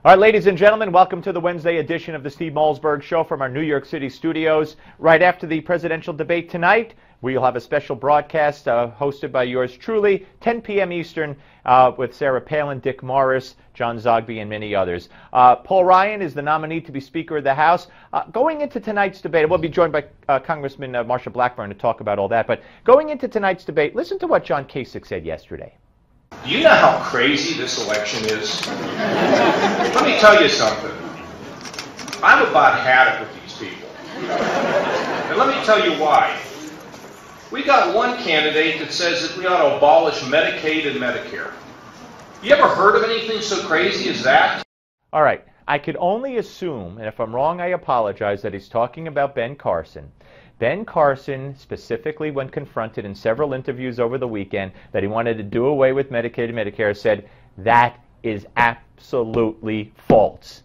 All right, ladies and gentlemen, welcome to the Wednesday edition of the Steve Malzberg Show from our New York City studios. Right after the presidential debate tonight, we'll have a special broadcast hosted by yours truly, 10 p.m. Eastern, with Sarah Palin, Dick Morris, John Zogby, and many others. Paul Ryan is the nominee to be Speaker of the House. Going into tonight's debate, we'll be joined by Congressman Marsha Blackburn to talk about all that, but going into tonight's debate, listen to what John Kasich said yesterday. Do you know how crazy this election is? Let me tell you something. I've about had it with these people. And let me tell you why. We got one candidate that says that we ought to abolish Medicaid and Medicare. You ever heard of anything so crazy as that? All right. I could only assume, and if I'm wrong, I apologize, that he's talking about Ben Carson. Ben Carson, specifically when confronted in several interviews over the weekend that he wanted to do away with Medicaid and Medicare, said that is absolutely false.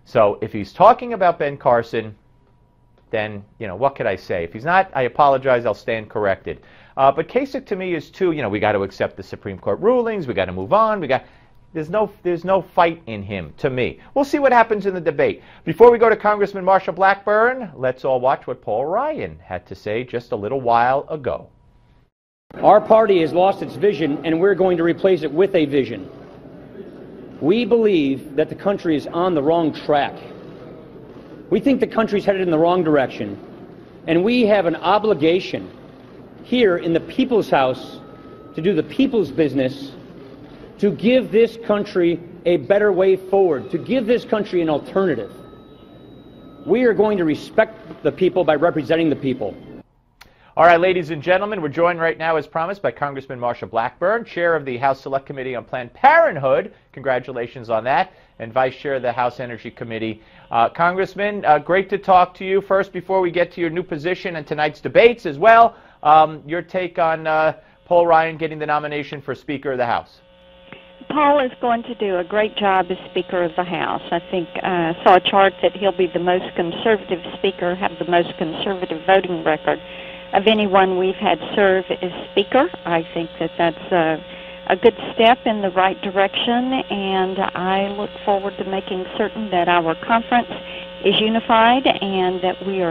So if he's talking about Ben Carson, then, you know, what could I say? If he's not, I apologize, I'll stand corrected. But Kasich to me is too, you know, we got to accept the Supreme Court rulings, we got to move on, there's no fight in him, to me. We'll see what happens in the debate. Before we go to Congressman Marsha Blackburn, let's all watch what Paul Ryan had to say just a little while ago. Our party has lost its vision, and we're going to replace it with a vision. We believe that the country is on the wrong track. We think the country's headed in the wrong direction, and we have an obligation here in the People's House to do the people's business, to give this country a better way forward, to give this country an alternative. We are going to respect the people by representing the people. All right, ladies and gentlemen, we're joined right now, as promised, by Congressman Marsha Blackburn, Chair of the House Select Committee on Planned Parenthood. Congratulations on that. And Vice Chair of the House Energy Committee. Congressman, great to talk to you. First, before we get to your new position and tonight's debates as well, your take on Paul Ryan getting the nomination for Speaker of the House. Paul is going to do a great job as Speaker of the House. I think I saw a chart that he'll be the most conservative Speaker, have the most conservative voting record of anyone we've had serve as Speaker. I think that that's a good step in the right direction, and I look forward to making certain that our conference is unified and that we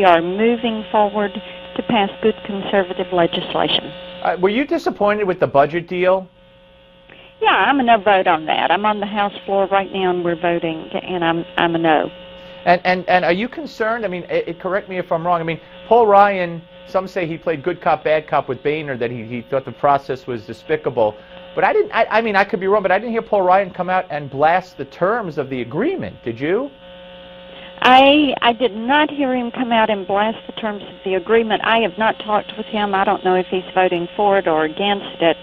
are moving forward to pass good conservative legislation. Were you disappointed with the budget deal? Yeah, I'm a no vote on that. I'm on the House floor right now, and we're voting, and I'm a no. And are you concerned? I mean, correct me if I'm wrong. I mean, Paul Ryan, some say he played good cop, bad cop with Boehner, that he thought the process was despicable. But I mean, I could be wrong, but I didn't hear Paul Ryan come out and blast the terms of the agreement. Did you? I did not hear him come out and blast the terms of the agreement. I have not talked with him. I don't know if he's voting for it or against it.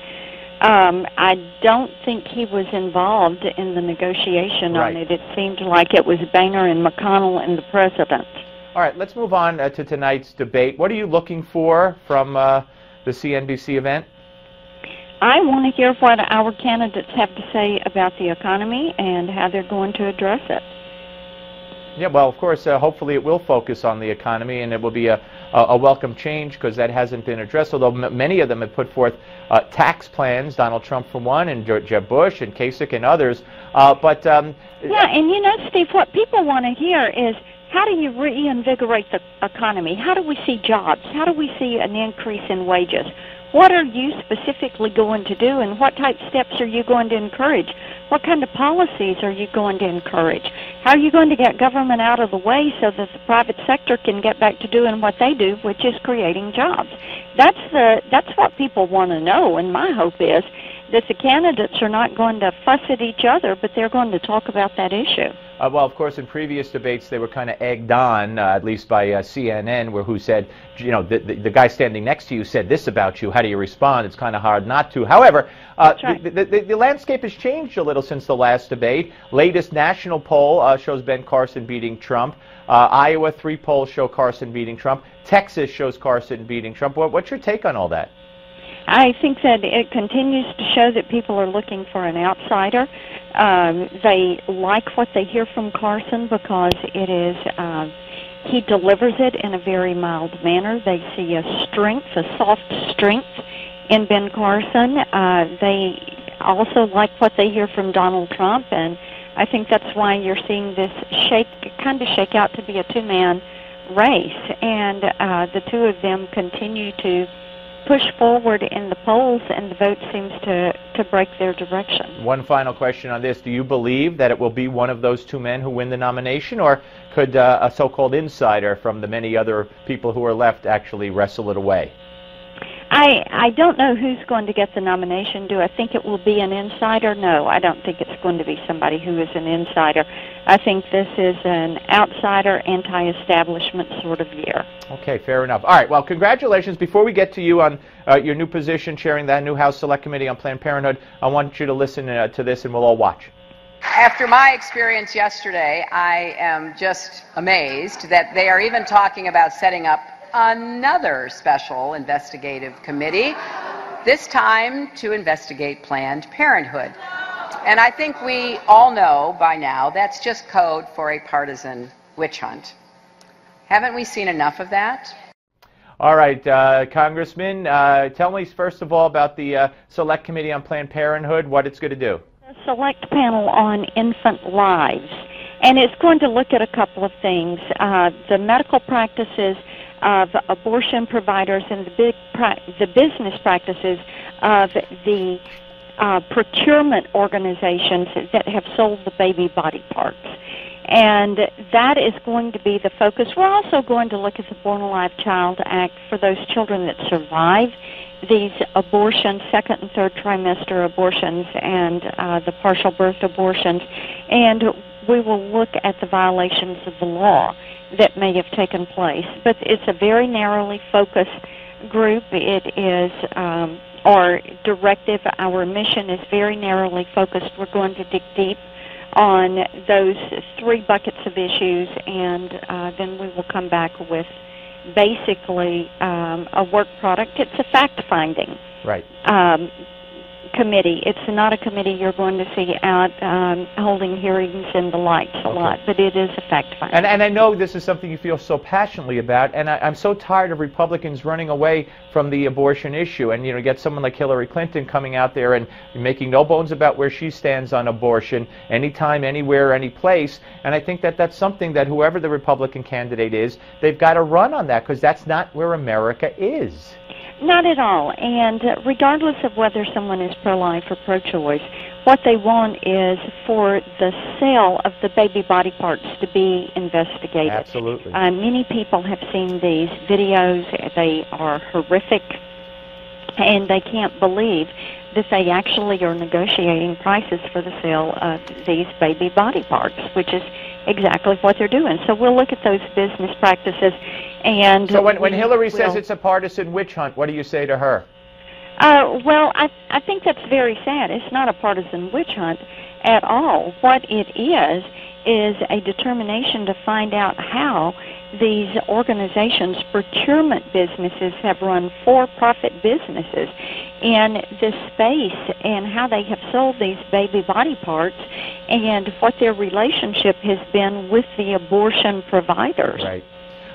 I don't think he was involved in the negotiation on it. It seemed like it was Boehner and McConnell and the President. All right, let's move on to tonight's debate. What are you looking for from the CNBC event? I want to hear what our candidates have to say about the economy and how they're going to address it. Yeah, well, of course, hopefully it will focus on the economy, and it will be a welcome change, because that hasn't been addressed, although many of them have put forth tax plans, Donald Trump for one, and Jeb Bush and Kasich and others. Yeah, and you know, Steve, what people want to hear is, how do you reinvigorate the economy? How do we see jobs? How do we see an increase in wages? What are you specifically going to do, and what type of steps are you going to encourage? What kind of policies are you going to encourage? How are you going to get government out of the way so that the private sector can get back to doing what they do, which is creating jobs? That's what people want to know, and my hope is that the candidates are not going to fuss at each other, but they're going to talk about that issue. Well, of course, in previous debates, they were kind of egged on, at least by CNN, who said, you know, the guy standing next to you said this about you. How do you respond? It's kind of hard not to. However, the landscape has changed a little since the last debate. Latest national poll shows Ben Carson beating Trump. Iowa, 3 polls show Carson beating Trump. Texas shows Carson beating Trump. What's your take on all that? I think that it continues to show that people are looking for an outsider. They like what they hear from Carson because it is, he delivers it in a very mild manner. They see a strength, a soft strength in Ben Carson. They also like what they hear from Donald Trump, and I think that's why you're seeing this kind of shake out to be a two-man race, and the two of them continue to push forward in the polls, and the vote seems to break their direction. One final question on this. Do you believe that it will be one of those two men who win the nomination, or could a so-called insider from the many other people who are left actually wrestle it away? I don't know who's going to get the nomination. Do I think it will be an insider? No, I don't think it's going to be somebody who is an insider. I think this is an outsider, anti-establishment sort of year. Okay, fair enough. All right, well, congratulations. Before we get to you on your new position, chairing that new House Select Committee on Planned Parenthood, I want you to listen to this, and we'll all watch. After my experience yesterday, I am just amazed that they are even talking about setting up another special investigative committee, this time to investigate Planned Parenthood. And I think we all know by now that's just code for a partisan witch hunt. Haven't we seen enough of that? All right, Congressman, tell me first of all about the Select Committee on Planned Parenthood, what it's going to do. The Select Panel on Infant Lives. And it's going to look at a couple of things. The medical practices of abortion providers and the business practices of the procurement organizations that have sold the baby body parts. And that is going to be the focus. We're also going to look at the Born Alive Child Act for those children that survive these abortions, second and third trimester abortions, and the partial birth abortions. And we will look at the violations of the law that may have taken place. But it's a very narrowly focused group. It is our directive, our mission is very narrowly focused. We're going to dig deep on those three buckets of issues, and then we will come back with basically a work product. It's a fact-finding committee. It's not a committee you're going to see out holding hearings and the lights a lot, but it is a fact-finding. And I know this is something you feel so passionately about, and I'm so tired of Republicans running away from the abortion issue. And, you know, get someone like Hillary Clinton coming out there and making no bones about where she stands on abortion, anytime, anywhere, any place. And I think that that's something that whoever the Republican candidate is, they've got to run on that, because that's not where America is. Not at all. And regardless of whether someone is pro-life or pro-choice, what they want is for the sale of the baby body parts to be investigated. Absolutely. Many people have seen these videos. They are horrific, and they can't believe that they actually are negotiating prices for the sale of these baby body parts, which is exactly what they're doing. So we'll look at those business practices. And so when Hillary says it's a partisan witch hunt, what do you say to her? Well, I think that's very sad. It's not a partisan witch hunt at all. What it is a determination to find out how these organizations, procurement businesses, have run for-profit businesses in this space, and how they have sold these baby body parts, and what their relationship has been with the abortion providers. Right.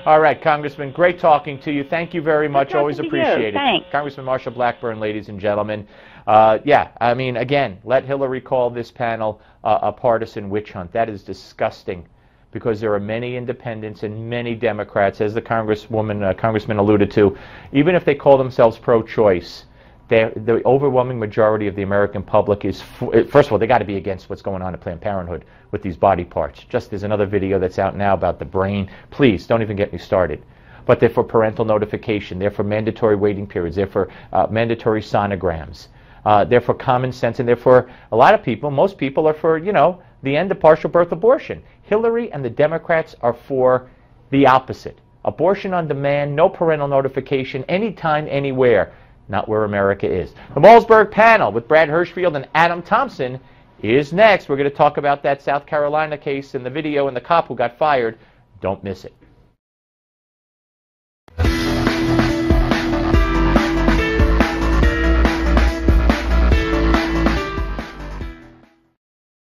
All right, Congressman, great talking to you. Thank you very much. Always appreciate it. Thanks. Congressman Marsha Blackburn, ladies and gentlemen. Yeah, I mean, again, let Hillary call this panel a partisan witch hunt. That is disgusting, because there are many independents and many Democrats, as the congressman alluded to. Even if they call themselves pro-choice, the overwhelming majority of the American public is, first of all, they got to be against what's going on at Planned Parenthood with these body parts. Just there's another video that's out now about the brain. Please, don't even get me started. But they're for parental notification. They're for mandatory waiting periods. They're for mandatory sonograms. They're for common sense, and they're for a lot of people. Most people are for, you know, the end of partial birth abortion. Hillary and the Democrats are for the opposite. Abortion on demand, no parental notification, anytime, anywhere. Not where America is. The Malzberg panel with Brad Hirschfield and Adam Thompson is next. We're going to talk about that South Carolina case and the video and the cop who got fired. Don't miss it.